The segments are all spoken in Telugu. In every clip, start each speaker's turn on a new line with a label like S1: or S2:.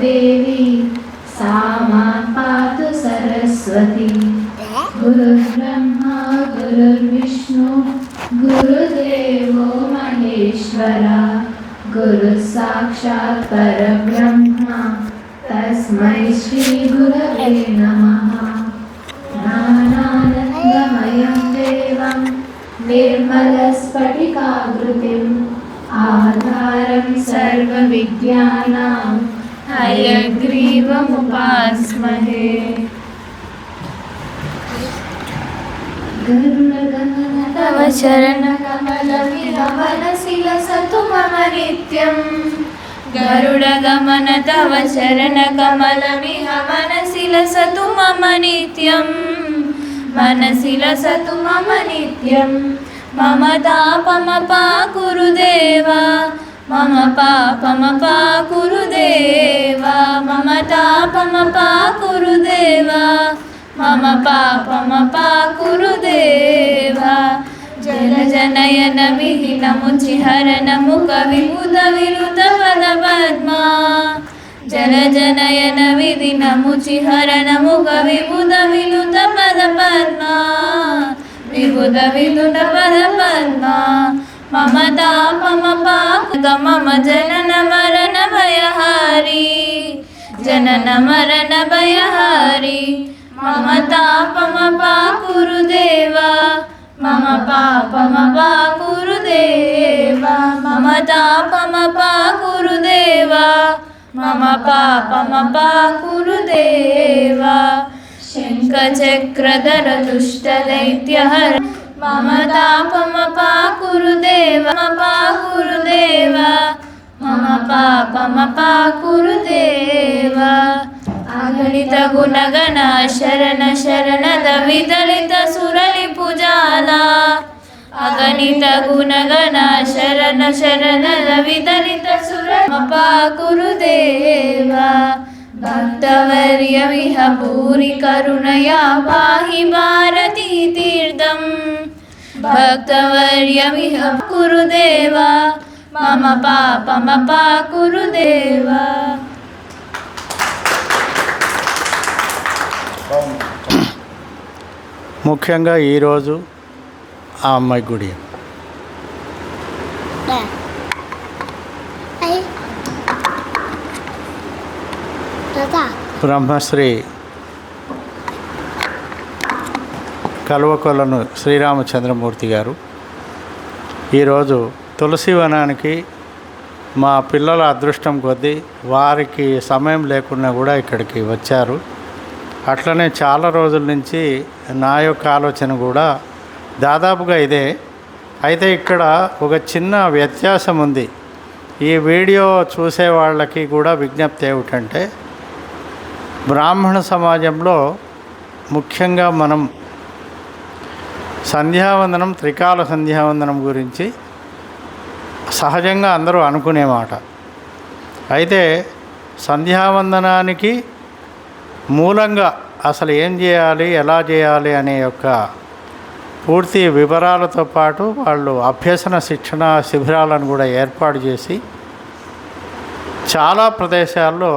S1: वाग्देवी सा मां पातु सरस्वती। गुरुर्ब्रह्मा गुरुर्विष्णु गुरुदेवो महेश्वरा। गुरुः साक्षात् परब्रह्मा तस्मै श्री गुरवे नमः। ज्ञानानन्दमयं देवं निर्मलस्फटिकाकृतिम् आधारं सर्वविद्यानां हयग्रीवमुपास्महे। गरुडगमन तव चरणकमलमिरवनशिलसतु मम नित्यम्। गरुडगमन तव चरणकमलमिह मनसिलसतु मम नित्यम्। मनसिलसतु मम नित्यम्। मम तापमपाकुरुदेवा मम पापमपाकुरुदेवा। मम तापमपाकुरुदेवा मम पापमपाकुरुदेवा। जलजनयन विहीनमुचिहरण मुखविबुधविनुतपदपद्मा। जलजनयन विधिनमुचिहरण मुखविबुधविनुतपदपद्मा। विबुधविनुतपदपद्मा। मम तापमपाकुरुद मम जनन मरण भयहारी। जनन मरण भयहारी। मम तापमपाकुरुदेवा मम पापमपाकुरुदेवा। मम तापमपाकुरुदेवा मम पापमपाकुरुदेवा। शङ्खचक्रधर दुष्टदैत्यहर मम तापमपाकुरुदेवा पाकुरुदेवा। मम पापमपाकुरुदेवा। अगणित गुणगण शरण शरणद विदलित सुरलिपुजाला। अगणित गुणगण शरण शरणद विदलित सुरलिपुजाला। भक्तवर्यमिह भूरि करुणया पाहि भारती तीर्थम्। भक्तवर्यमिह कुरुदेवा मम पापमपाकुरुदेवा।
S2: ముఖ్యంగా ఈరోజు ఆ అమ్మాయి గుడి బ్రహ్మశ్రీ కల్వకొలను శ్రీరామచంద్రమూర్తి గారు ఈరోజు తులసివనానికి మా పిల్లల అదృష్టం కొద్దీ వారికి సమయం లేకున్నా కూడా ఇక్కడికి వచ్చారు. అట్లనే చాలా రోజుల నుంచి నా యొక్క ఆలోచన కూడా దాదాపుగా ఇదే. అయితే ఇక్కడ ఒక చిన్న వ్యత్యాసం ఉంది. ఈ వీడియో చూసే వాళ్ళకి కూడా విజ్ఞప్తి ఏమిటంటే, బ్రాహ్మణ సమాజంలో ముఖ్యంగా మనం సంధ్యావందనం, త్రికాల సంధ్యావందనం గురించి సహజంగా అందరూ అనుకునే మాట. అయితే సంధ్యావందనానికి మూలంగా అసలు ఏం చేయాలి, ఎలా చేయాలి అనే యొక్క పూర్తి వివరాలతో పాటు వాళ్ళు అభ్యసన శిక్షణ శిబిరాలను కూడా ఏర్పాటు చేసి చాలా ప్రదేశాల్లో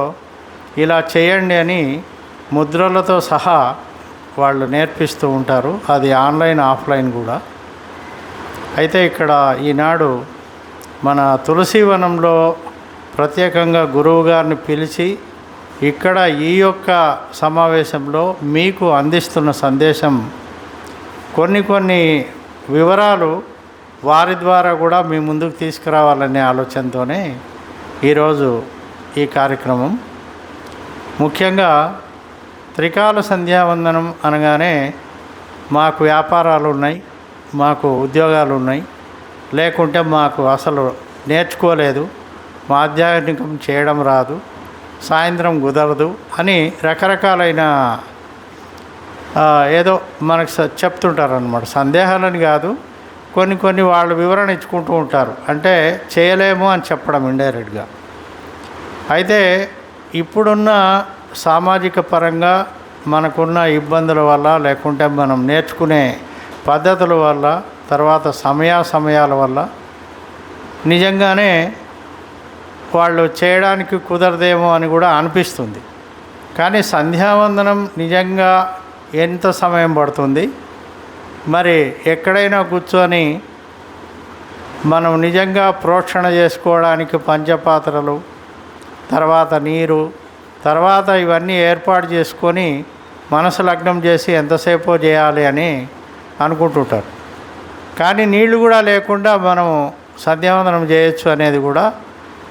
S2: ఇలా చేయండి అని ముద్రలతో సహా వాళ్ళు నేర్పిస్తూ ఉంటారు. అది ఆన్లైన్, ఆఫ్లైన్ కూడా. అయితే ఇక్కడ ఈనాడు మన తులసివనంలో ప్రత్యేకంగా గురువు గారిని పిలిచి ఇక్కడ ఈ యొక్క సమావేశంలో మీకు అందిస్తున్న సందేశం కొన్ని వివరాలు వారి ద్వారా కూడా మీ ముందుకు తీసుకురావాలనే ఆలోచనతోనే ఈరోజు ఈ కార్యక్రమం. ముఖ్యంగా త్రికాల సంధ్యావందనం అనగానే మాకు వ్యాపారాలు ఉన్నాయి, మాకు ఉద్యోగాలు ఉన్నాయి, లేకుంటే మాకు అసలు నేర్చుకోలేదు, ఆధ్యాత్మికం చేయడం రాదు, సాయంత్రం కుదరదు అని రకరకాలైన ఏదో మనకు చెప్తుంటారనమాట. సందేహాలని కాదు, కొన్ని వాళ్ళు వివరణ ఇచ్చుకుంటూ ఉంటారు. అంటే చేయలేము అని చెప్పడం ఇండైరెక్ట్గా. అయితే ఇప్పుడున్న సామాజిక పరంగా మనకున్న ఇబ్బందుల వల్ల, లేకుంటే మనం నేర్చుకునే పద్ధతుల వల్ల, తర్వాత సమయాల వల్ల నిజంగానే వాళ్ళు చేయడానికి కుదరదేమో అని కూడా అనిపిస్తుంది. కానీ సంధ్యావందనం నిజంగా ఎంత సమయం పడుతుంది? మరి ఎక్కడైనా కూర్చొని మనం నిజంగా ప్రోక్షణ చేసుకోవడానికి పంచపాత్రలు, తర్వాత నీరు, తర్వాత ఇవన్నీ ఏర్పాటు చేసుకొని మనసు లగ్నం చేసి ఎంతసేపో చేయాలి అని అనుకుంటుంటారు. కానీ నీళ్లు కూడా లేకుండా మనం సంధ్యావందనం చేయొచ్చు అనేది కూడా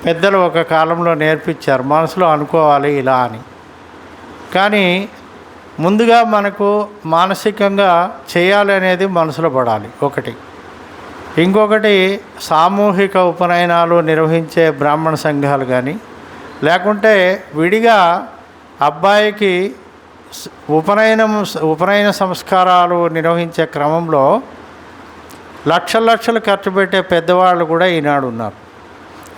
S2: పెద్దలు ఒక కాలంలో నేర్పించారు. మనసులో అనుకోవాలి ఇలా అని. కానీ ముందుగా మనకు మానసికంగా చేయాలి అనేది మనసులో పడాలి ఒకటి. ఇంకొకటి, సామూహిక ఉపనయనాలు నిర్వహించే బ్రాహ్మణ సంఘాలు కానీ, లేకుంటే విడిగా అబ్బాయికి ఉపనయన సంస్కారాలు నిర్వహించే క్రమంలో లక్షలు ఖర్చు పెట్టే పెద్దవాళ్ళు కూడా ఈనాడు ఉన్నారు.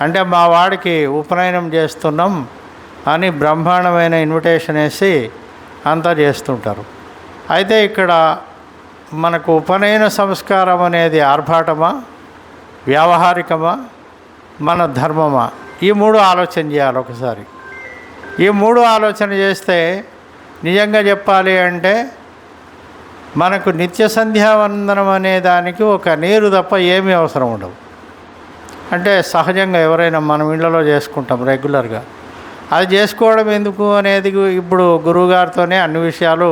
S2: అంటే మా వాడికి ఉపనయనం చేస్తున్నాం అని బ్రహ్మాండమైన ఇన్విటేషన్ వేసి అంతా చేస్తుంటారు. అయితే ఇక్కడ మనకు ఉపనయన సంస్కారం అనేది ఆర్భాటమా, వ్యావహారికమా, మన ధర్మమా? ఈ మూడు ఆలోచన చేయాలి ఒకసారి. ఈ మూడు ఆలోచన చేస్తే నిజంగా చెప్పాలి అంటే మనకు నిత్య సంధ్యావందనం అనే దానికి ఒక నీరు తప్ప ఏమీ అవసరం ఉండవు. అంటే సహజంగా ఎవరైనా మనం ఇళ్ళలో చేసుకుంటాం రెగ్యులర్గా. అది చేసుకోవడం ఎందుకు అనేది ఇప్పుడు గురువుగారితోనే అన్ని విషయాలు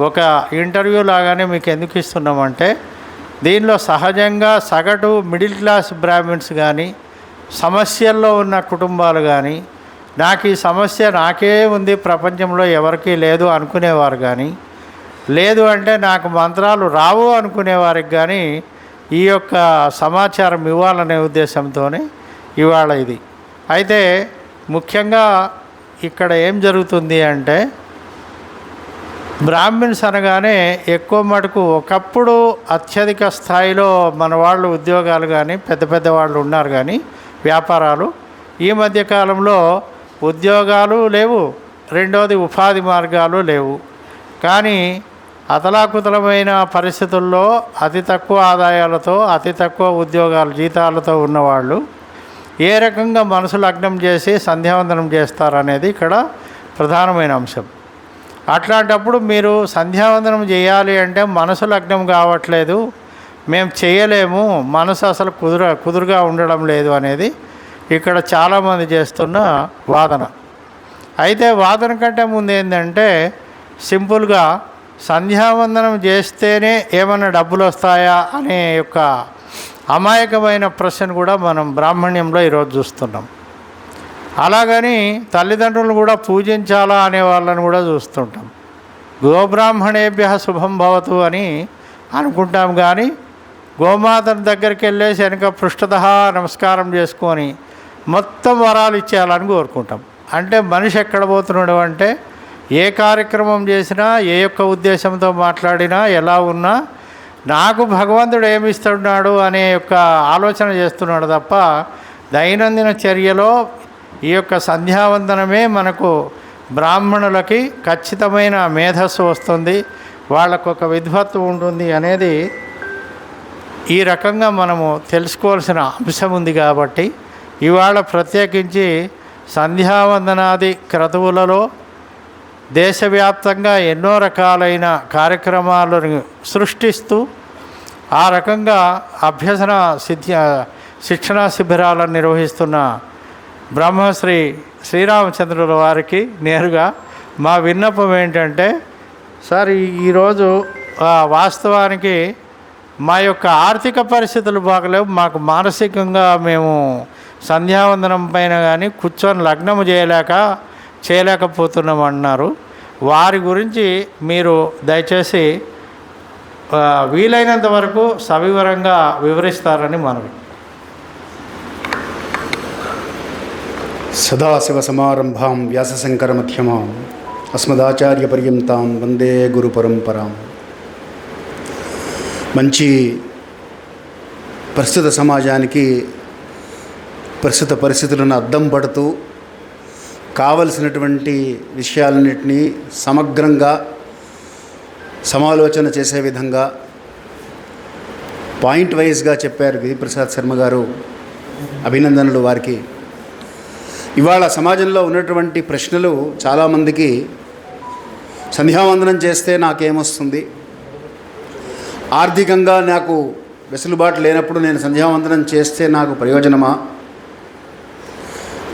S2: ఒక ఇంటర్వ్యూ లాగానే మీకు ఎందుకు ఇస్తున్నామంటే, దీనిలో సహజంగా సగటు మిడిల్ క్లాస్ బ్రాహ్మిన్స్ కానీ, సమస్యల్లో ఉన్న కుటుంబాలు కానీ, నాకు ఈ సమస్య నాకే ఉంది, ప్రపంచంలో ఎవరికీ లేదు అనుకునేవారు కానీ, లేదు అంటే నాకు మంత్రాలు రావు అనుకునేవారికి కానీ ఈ యొక్క సమాచారం ఇవ్వాలనే ఉద్దేశంతోనే ఇవాళ ఇది. అయితే ముఖ్యంగా ఇక్కడ ఏం జరుగుతుంది అంటే, బ్రాహ్మిన్స్ అనగానే ఎక్కువ మటుకు ఒకప్పుడు అత్యధిక స్థాయిలో మన వాళ్ళు ఉద్యోగాలు కానీ పెద్ద వాళ్ళు ఉన్నారు కానీ వ్యాపారాలు. ఈ మధ్యకాలంలో ఉద్యోగాలు లేవు, రెండోది ఉపాధి మార్గాలు లేవు. కానీ అతలాకుతలమైన పరిస్థితుల్లో అతి తక్కువ ఆదాయాలతో, అతి తక్కువ ఉద్యోగాలు జీతాలతో ఉన్నవాళ్ళు ఏ రకంగా మనసు లగ్నం చేసి సంధ్యావందనం చేస్తారనేది ఇక్కడ ప్రధానమైన అంశం. అట్లాంటప్పుడు మీరు సంధ్యావందనం చేయాలి అంటే మనసు లగ్నం కావట్లేదు, మేము చేయలేము, మనసు అసలు కుదురుగా ఉండడం లేదు అనేది ఇక్కడ చాలామంది చేస్తున్న వాదన. అయితే వాదన కంటే ముందు ఏంటంటే, సింపుల్గా సంధ్యావందనం చేస్తేనే ఏమైనా డబ్బులు వస్తాయా అనే యొక్క అమాయకమైన ప్రశ్న కూడా మనం బ్రాహ్మణ్యంలో ఈరోజు చూస్తున్నాం. అలాగని తల్లిదండ్రులను కూడా పూజించాలా అనే వాళ్ళని కూడా చూస్తుంటాం. గోబ్రాహ్మణేభ్య శుభం భవతు అని అనుకుంటాం, కానీ గోమాత దగ్గరికి వెళ్ళేసి వెనక పృష్ఠత నమస్కారం చేసుకొని మొత్తం వరాలు ఇచ్చేయాలని కోరుకుంటాం. అంటే మనిషి ఎక్కడ పోతున్నాడు అంటే, ఏ కార్యక్రమం చేసినా, ఏ యొక్క ఉద్దేశంతో మాట్లాడినా, ఎలా ఉన్నా నాకు భగవంతుడు ఏమిస్తున్నాడు అనే యొక్క ఆలోచన చేస్తున్నాడు తప్ప, దైనందిన చర్యలో ఈ యొక్క సంధ్యావందనమే మనకు బ్రాహ్మణులకి ఖచ్చితమైన మేధస్సు వస్తుంది, వాళ్ళకు ఒక విద్వత్వం ఉంటుంది అనేది ఈ రకంగా మనము తెలుసుకోవాల్సిన అంశం ఉంది. కాబట్టి ఇవాళ ప్రత్యేకించి సంధ్యావందనాది క్రతువులలో దేశవ్యాప్తంగా ఎన్నో రకాలైన కార్యక్రమాలను సృష్టిస్తూ ఆ రకంగా అభ్యసన శిక్షణా శిబిరాలను నిర్వహిస్తున్న బ్రహ్మశ్రీ శ్రీరామచంద్రుల వారికి నేరుగా మా విన్నపం ఏంటంటే, సార్ ఈరోజు వాస్తవానికి మా యొక్క ఆర్థిక పరిస్థితులు బాగలేవు, మాకు మానసికంగా మేము సంధ్యావందనం పైన కానీ కూర్చొని లగ్నము చేయలేకపోతున్నాం అన్నారు. వారి గురించి మీరు దయచేసి వీలైనంత వరకు సవివరంగా వివరిస్తారని మనవి.
S3: సదాశివసమారంభాం వ్యాసశంకరమధ్యమాం అస్మదాచార్యపర్యంతాం వందే గురు పరంపరాం. మంచి ప్రస్తుత సమాజానికి ప్రస్తుత పరిస్థితులను అద్దం పడుతూ కావలసినటువంటి విషయాలన్నింటినీ సమగ్రంగా సమాలోచన చేసే విధంగా పాయింట్ వైజ్గా చెప్పారు గిరిప్రసాద్ శర్మ గారు. అభినందనలు వారికి. ఇవాళ సమాజంలో ఉన్నటువంటి ప్రశ్నలు చాలామందికి, సంధ్యావందనం చేస్తే నాకేమొస్తుంది, ఆర్థికంగా నాకు వెసులుబాటు లేనప్పుడు నేను సంధ్యావందనం చేస్తే నాకు ప్రయోజనమా,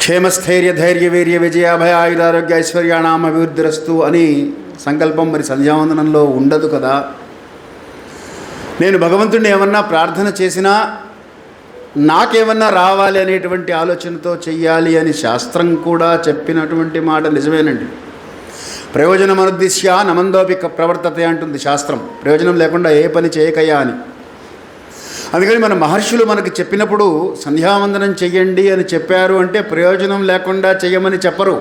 S3: క్షేమస్థైర్య ధైర్య వీర్య విజయాభయ ఆయురారోగ్య ఐశ్వర్యాణం అభివృద్ధిరస్తు అని సంకల్పం మరి సంధ్యావందనంలో ఉండదు కదా. నేను భగవంతుడిని ఏమన్నా ప్రార్థన చేసినా నాకేమన్నా రావాలి అనేటువంటి ఆలోచనతో చెయ్యాలి అని శాస్త్రం కూడా చెప్పినటువంటి మాట నిజమేనండి. ప్రయోజనం అనుద్దిశ్య నమందోపి ప్రవర్తతే అంటుంది శాస్త్రం. ప్రయోజనం లేకుండా ఏ పని చేయకయ్యా అని. అందుకని మన మహర్షులు మనకి చెప్పినప్పుడు సంధ్యావందనం చెయ్యండి అని చెప్పారు అంటే ప్రయోజనం లేకుండా చెయ్యమని చెప్పరు.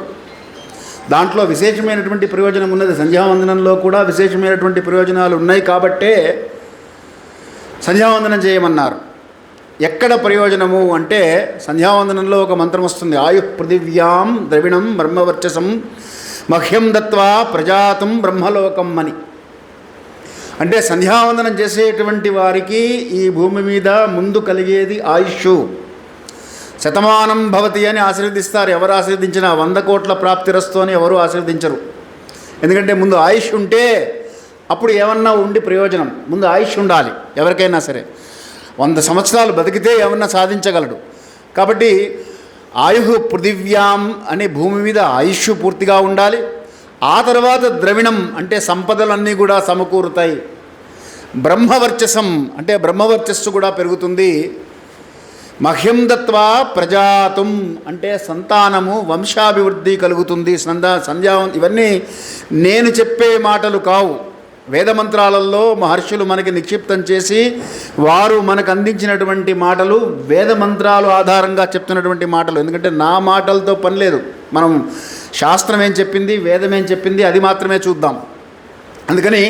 S3: దాంట్లో విశేషమైనటువంటి ప్రయోజనం ఉన్నది. సంధ్యావందనంలో కూడా విశేషమైనటువంటి ప్రయోజనాలు ఉన్నాయి కాబట్టే సంధ్యావందనం చేయమన్నారు. ఎక్కడ ప్రయోజనము అంటే సంధ్యావందనంలో ఒక మంత్రం వస్తుంది, ఆయు పృథివ్యాం ద్రవిణం బ్రహ్మవర్చసం మహ్యం దత్వా ప్రజాతం బ్రహ్మలోకం అని. అంటే సంధ్యావందనం చేసేటువంటి వారికి ఈ భూమి మీద ముందు కలిగేది ఆయుష్. శతమానం భవతి అని ఆశీర్వదిస్తారు. ఎవరు ఆశీర్వదించినా 100 కోట్ల ప్రాప్తిరస్తు అని ఎవరు ఆశీర్వదించరు. ఎందుకంటే ముందు ఆయుష్ ఉంటే అప్పుడు ఏమన్నా ఉండి ప్రయోజనం. ముందు ఆయుష్ ఉండాలి ఎవరికైనా సరే. 100 సంవత్సరాలు బతికితే ఏమన్నా సాధించగలడు. కాబట్టి ఆయు పృథివ్యాం అనే భూమి మీద ఆయుష్ పూర్తిగా ఉండాలి. ఆ తర్వాత ద్రవిణం అంటే సంపదలన్నీ కూడా సమకూరుతాయి. బ్రహ్మవర్చసం అంటే బ్రహ్మవర్చస్సు కూడా పెరుగుతుంది. మహ్యం దత్వా ప్రజాతుం అంటే సంతానము వంశాభివృద్ధి కలుగుతుంది. ఇవన్నీ నేను చెప్పే మాటలు కావు. వేదమంత్రాలలో మహర్షులు మనకి నిక్షిప్తం చేసి వారు మనకు అందించినటువంటి మాటలు వేదమంత్రాలు ఆధారంగా చెప్తున్నటువంటి మాటలు. ఎందుకంటే నా మాటలతో పని లేదు. మనం శాస్త్రం ఏం చెప్పింది, వేదం ఏం చెప్పింది అది మాత్రమే చూద్దాం. అందుకని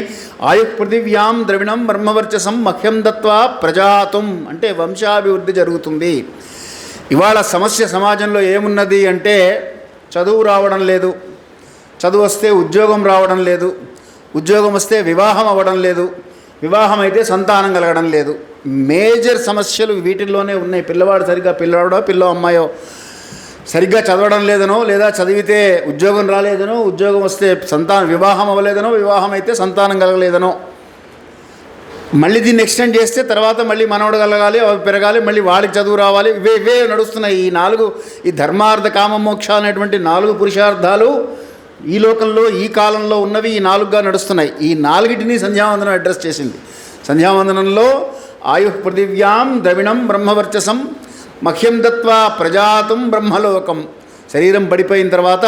S3: ఆయు పృథివ్యాం ద్రవిణం బ్రహ్మవర్చసం మహ్యం దత్వా ప్రజాతుం అంటే వంశాభివృద్ధి జరుగుతుంది. ఇవాళ సమస్య సమాజంలో ఏమున్నది అంటే చదువు రావడం లేదు, చదువు వస్తే ఉద్యోగం రావడం లేదు, ఉద్యోగం వస్తే వివాహం అవ్వడం లేదు, వివాహం అయితే సంతానం కలగడం లేదు. మేజర్ సమస్యలు వీటిల్లోనే ఉన్నాయి. పిల్లవాడు సరిగ్గా పిల్లో అమ్మాయో సరిగ్గా చదవడం లేదనో, లేదా చదివితే ఉద్యోగం రాలేదనో, ఉద్యోగం వస్తే వివాహం అవ్వలేదనో, వివాహం అయితే సంతానం కలగలేదనో. మళ్ళీ దీన్ని ఎక్స్టెండ్ చేస్తే తర్వాత మళ్ళీ మనవడు కలగాలి, అవి పెరగాలి, మళ్ళీ వాడికి చదువు రావాలి. ఇవే నడుస్తున్నాయి. ఈ ధర్మార్థ కామ మోక్ష అనేటువంటి 4 పురుషార్థాలు ఈ లోకంలో ఈ కాలంలో ఉన్నవి ఈ 4గా నడుస్తున్నాయి. ఈ 4టిని సంధ్యావందనం అడ్రస్ చేసింది. సంధ్యావందనంలో ఆయు పృథివ్యాం ద్రవిణం బ్రహ్మవర్చసం మహ్యం దత్వా ప్రజాతం బ్రహ్మలోకం. శరీరం పడిపోయిన తర్వాత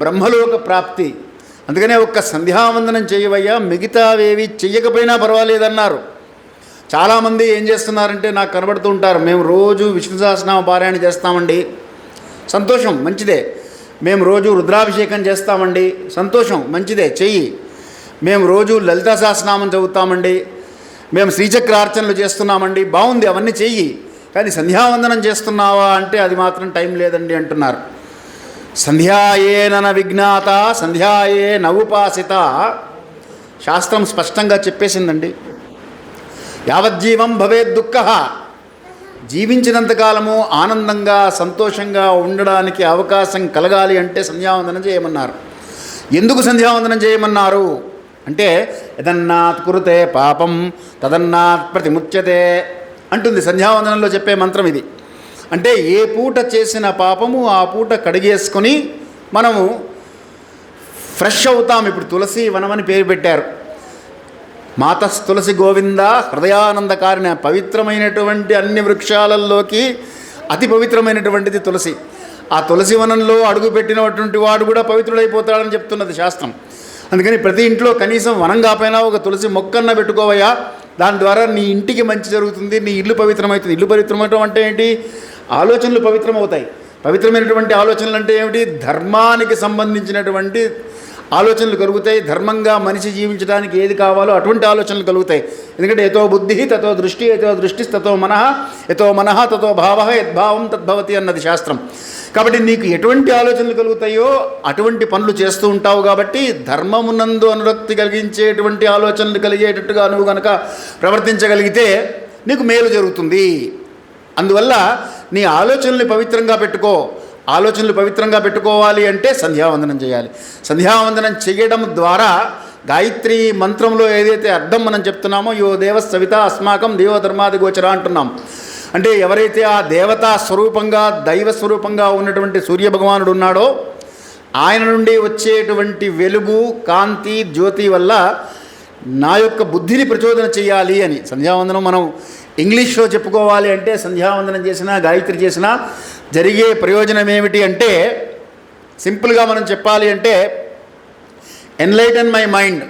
S3: బ్రహ్మలోక ప్రాప్తి. అందుకనే ఒక్క సంధ్యావందనం చేయవయ్యా, మిగతావేవి చెయ్యకపోయినా పర్వాలేదన్నారు. చాలామంది ఏం చేస్తున్నారంటే నాకు కనబడుతూ ఉంటారు, మేము రోజు విష్ణు సహస్రనామ పారాయణ చేస్తామండి, సంతోషం మంచిదే. మేము రోజు రుద్రాభిషేకం చేస్తామండి, సంతోషం మంచిదే చెయ్యి. మేము రోజు లలితా సహస్రనామం చదువుతామండి, మేము శ్రీచక్రార్చనలు చేస్తున్నామండి, బాగుంది అవన్నీ చెయ్యి. కానీ సంధ్యావందనం చేస్తున్నావా అంటే అది మాత్రం టైం లేదండి అంటున్నారు. సంధ్యాయేన విజ్ఞాత సంధ్యాయే నవుపాసిత శాస్త్రం స్పష్టంగా చెప్పేసిందండి. యావజ్జీవం భవేద్ దుఃఖ, జీవించినంతకాలము ఆనందంగా సంతోషంగా ఉండడానికి అవకాశం కలగాలి అంటే సంధ్యావందనం చేయమన్నారు. ఎందుకు సంధ్యావందనం చేయమన్నారు అంటే యదన్నాత్ కురుతే పాపం తదన్నాత్ ప్రతిముచ్యతే అంటుంది సంధ్యావందనంలో చెప్పే మంత్రం ఇది. అంటే ఏ పూట చేసిన పాపము ఆ పూట కడిగేసుకొని మనము ఫ్రెష్ అవుతాం. ఇప్పుడు తులసి వనమని పేరు పెట్టారు. మాతస్ తులసి గోవింద హృదయానందకారిణ, పవిత్రమైనటువంటి అన్ని వృక్షాలలోకి అతి పవిత్రమైనటువంటిది తులసి. ఆ తులసి వనంలో అడుగుపెట్టినటువంటి వాడు కూడా పవిత్రుడైపోతాడని చెప్తున్నది శాస్త్రం. అందుకని ప్రతి ఇంట్లో కనీసం వనం కాపోయినా ఒక తులసి మొక్కన్న పెట్టుకోవయ్యా, దాని ద్వారా నీ ఇంటికి మంచి జరుగుతుంది, నీ ఇల్లు పవిత్రమవుతుంది. ఇల్లు పవిత్రమవటం అంటే ఏంటి? ఆలోచనలు పవిత్రమవుతాయి. పవిత్రమైనటువంటి ఆలోచనలు అంటే ఏమిటి? ధర్మానికి సంబంధించినటువంటి ఆలోచనలు కలుగుతాయి. ధర్మంగా మనిషి జీవించడానికి ఏది కావాలో అటువంటి ఆలోచనలు కలుగుతాయి. ఎందుకంటే యతో బుద్ధి తతో దృష్టి, యతో దృష్టి తతో మనః, యతో మనః తతో భావః, యద్భావం తద్భవతి అన్నది శాస్త్రం. కాబట్టి నీకు ఎటువంటి ఆలోచనలు కలుగుతాయో అటువంటి పనులు చేస్తూ ఉంటావు. కాబట్టి ధర్మమునందు అనురక్తి కలిగించేటువంటి ఆలోచనలు కలిగేటట్టుగా నువ్వు కనుక ప్రవర్తించగలిగితే నీకు మేలు జరుగుతుంది. అందువల్ల నీ ఆలోచనల్ని పవిత్రంగా పెట్టుకో. ఆలోచనలు పవిత్రంగా పెట్టుకోవాలి అంటే సంధ్యావందనం చేయాలి. సంధ్యావందనం చేయడం ద్వారా గాయత్రి మంత్రంలో ఏదైతే అర్థం మనం చెప్తున్నామో యో దేవ సవిత అస్మాకం దేవధర్మాది గోచర అంటున్నాం. అంటే ఎవరైతే ఆ దేవతా స్వరూపంగా దైవ స్వరూపంగా ఉన్నటువంటి సూర్యభగవానుడు ఉన్నాడో ఆయన నుండి వచ్చేటువంటి వెలుగు కాంతి జ్యోతి వల్ల నా యొక్క బుద్ధిని ప్రచోదన చేయాలి అని. సంధ్యావందనం మనం ఇంగ్లీష్లో చెప్పుకోవాలి అంటే సంధ్యావందనం చేసినా గాయత్రి చేసినా జరిగే ప్రయోజనం ఏమిటి అంటే సింపుల్గా మనం చెప్పాలి అంటే enlighten my mind,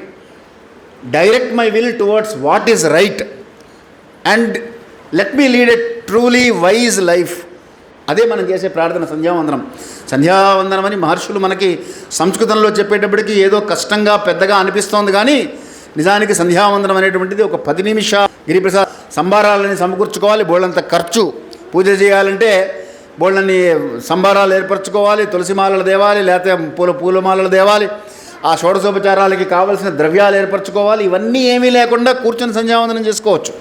S3: direct my will towards what is right and let me lead a truly wise life. అదే మనం చేసే ప్రార్థన సంధ్యావందనం. సంధ్యావందనం అని మహర్షులు మనకి సంస్కృతంలో చెప్పేటప్పటికి ఏదో కష్టంగా పెద్దగా అనిపిస్తోంది, కానీ నిజానికి సంధ్యావందనం అనేటువంటిది ఒక 10 నిమిషాలు. గిరిప్రసాద్ సంబారాలని సమకూర్చుకోవాలి, బోళ్ళంత ఖర్చు. పూజ చేయాలంటే బోళ్ళని సంబారాలు ఏర్పరచుకోవాలి, తులసిమాలలు దేవాలి, లేకపోతే పూలమాలలు దేవాలి, ఆ షోడశోపచారాలకి కావలసిన ద్రవ్యాలు ఏర్పరచుకోవాలి. ఇవన్నీ ఏమీ లేకుండా కూర్చొని సంధ్యావందనం చేసుకోవచ్చు.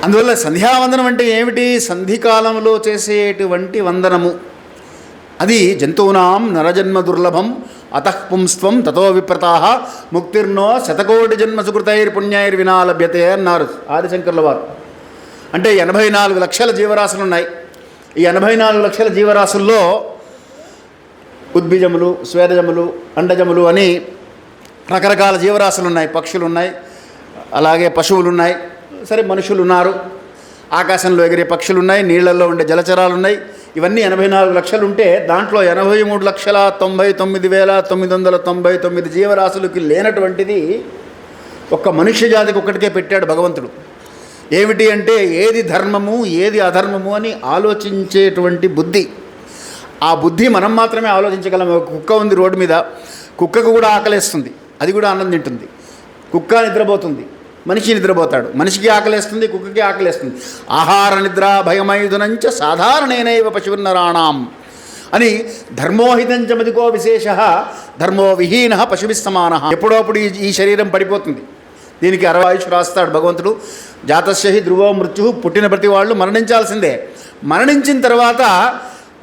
S3: అందువల్ల సంధ్యావందనం అంటే ఏమిటి? సంధికాలంలో చేసేటువంటి వందనము. అది జంతువునాం నరజన్మ దుర్లభం అతః పుంస్త్వం తతో విప్రతాః ముక్తిర్నో శతకోటి జన్మ సుకృతైర్పుణ్యైర్వినా లభ్యతే అన్నారు ఆదిశంకర్ల వారు. అంటే 84 లక్షల జీవరాశులు ఉన్నాయి. ఈ 84 లక్షల జీవరాశుల్లో ఉద్భిజములు, స్వేదజములు, అండజములు అని రకరకాల జీవరాశులు ఉన్నాయి. పక్షులు ఉన్నాయి, అలాగే పశువులు ఉన్నాయి, సరే మనుషులు ఉన్నారు, ఆకాశంలో ఎగిరే పక్షులు ఉన్నాయి, నీళ్లలో ఉండే జలచరాలు ఉన్నాయి. ఇవన్నీ 84 లక్షలు ఉంటే దాంట్లో 83,99,999 జీవరాశులకి లేనటువంటిది ఒక్క మనుష్య జాతికి ఒక్కటికే పెట్టాడు భగవంతుడు. ఏమిటి అంటే ఏది ధర్మము ఏది అధర్మము అని ఆలోచించేటువంటి బుద్ధి. ఆ బుద్ధి మనం మాత్రమే ఆలోచించగలం. ఒక కుక్క ఉంది రోడ్డు మీద, కుక్కకు కూడా ఆకలేస్తుంది, అది కూడా అన్నం తింటుంది. కుక్క నిద్రపోతుంది, మనిషి నిద్రపోతాడు, మనిషికి ఆకలేస్తుంది, కుక్కకి ఆకలేస్తుంది. ఆహార నిద్ర భయమైదునంచ సాధారణేనైవ పశువిన్నరాణం అని ధర్మోహితంచ మదికో విశేష ధర్మో విహీన పశుభిः సమానః. ఎప్పుడప్పుడు ఈ శరీరం పడిపోతుంది, దీనికి 60 ఆయుష్ రాస్తాడు భగవంతుడు. జాతస్య హి ధ్రువో మృత్యు, పుట్టిన ప్రతి వాళ్ళు మరణించాల్సిందే. మరణించిన తర్వాత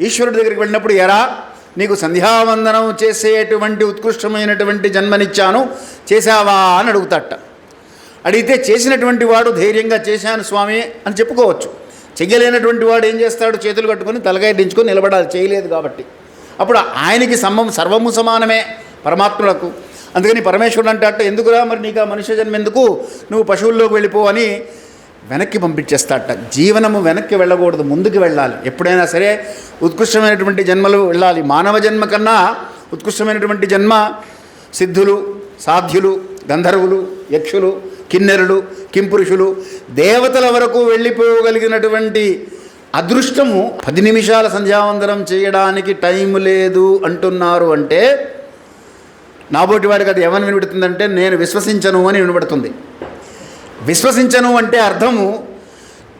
S3: ఈశ్వరుడి దగ్గరికి వెళ్ళినప్పుడు ఎరా నీకు సంధ్యావందనం చేసేటువంటి ఉత్కృష్టమైనటువంటి జన్మనిచ్చాను, చేశావా అని అడుగుతాట. అడిగితే చేసినటువంటి వాడు ధైర్యంగా చేశాను స్వామి అని చెప్పుకోవచ్చు. చెయ్యలేనటువంటి వాడు ఏం చేస్తాడు? చేతులు కట్టుకొని తలకాయ దించుకొని నిలబడాలి, చేయలేదు కాబట్టి. అప్పుడు ఆయనకి సర్వము సమానమే పరమాత్ములకు. అందుకని పరమేశ్వరుడు అంటే ఎందుకురా మరి నీకు ఆ మనుష్య జన్మ ఎందుకు, నువ్వు పశువుల్లోకి వెళ్ళిపో అని వెనక్కి పంపించేస్తాడట. జీవనము వెనక్కి వెళ్ళకూడదు, ముందుకు వెళ్ళాలి. ఎప్పుడైనా సరే ఉత్కృష్టమైనటువంటి జన్మలు వెళ్ళాలి. మానవ జన్మ కన్నా ఉత్కృష్టమైనటువంటి జన్మ సిద్ధులు, సాధ్యులు, గంధర్వులు, యక్షులు, కిన్నెరులు, కింపురుషులు, దేవతల వరకు వెళ్ళిపోగలిగినటువంటి అదృష్టము. 10 నిమిషాల సంధ్యావందనం చేయడానికి టైం లేదు అంటున్నారు అంటే నాబోటి వాడికి అది ఏమని వినబడుతుందంటే నేను విశ్వసించను అని వినబడుతుంది. విశ్వసించను అంటే అర్థము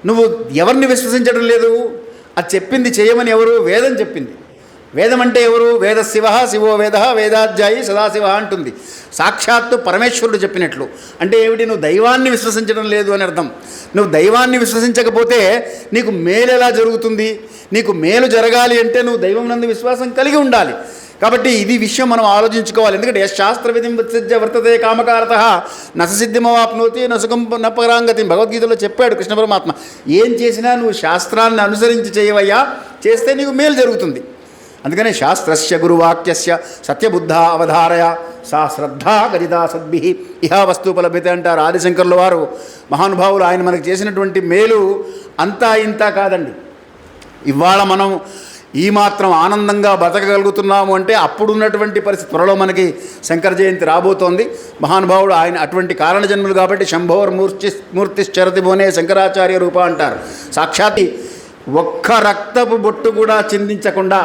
S3: నువ్వు ఎవరిని విశ్వసించడం లేదు, అది చెప్పింది చేయమని ఎవరు? వేదం చెప్పింది. వేదం అంటే ఎవరు? వేద శివ, శివో వేద, వేదాధ్యాయి సదాశివ అంటుంది. సాక్షాత్తు పరమేశ్వరుడు చెప్పినట్లు. అంటే ఏమిటి? నువ్వు దైవాన్ని విశ్వసించడం లేదు అని అర్థం. నువ్వు దైవాన్ని విశ్వసించకపోతే నీకు మేలు ఎలా జరుగుతుంది? నీకు మేలు జరగాలి అంటే నువ్వు దైవం నందు విశ్వాసం కలిగి ఉండాలి. కాబట్టి ఇది విషయం మనం ఆలోచించుకోవాలి. ఎందుకంటే శాస్త్ర విధిం విత్సజ్య వర్తతే కామకారతః నససిద్ధిమవాప్నోతి నసుకం నపరాంగతి భగవద్గీతలో చెప్పాడు కృష్ణ పరమాత్మ. ఏం చేసినా నువ్వు శాస్త్రాన్ని అనుసరించి చేయవయ్యా, చేస్తే నీకు మేలు జరుగుతుంది. అందుకనే శాస్త్రస్య గురువాక్యస్య సత్యబుద్ధ అవధారయ సా శ్రద్ధా గరిదా సద్భిః ఇహా వస్తుపలభ్యతే అంటారు ఆదిశంకర్ల వారు. మహానుభావులు ఆయన మనకు చేసినటువంటి మేలు అంతా ఇంతా కాదండి. ఇవాళ మనం ఈ మాత్రం ఆనందంగా బతకగలుగుతున్నాము అంటే అప్పుడున్నటువంటి పరిస్థితి. త్వరలో మనకి శంకర జయంతి రాబోతోంది. మహానుభావుడు ఆయన అటువంటి కారణ జన్ములు కాబట్టి శంభోర్ మూర్తిశ్చరతి భువనే శంకరాచార్య రూప అంటారు. సాక్షాత్ ఒక్క రక్తపు బొట్టు కూడా చిందించకుండా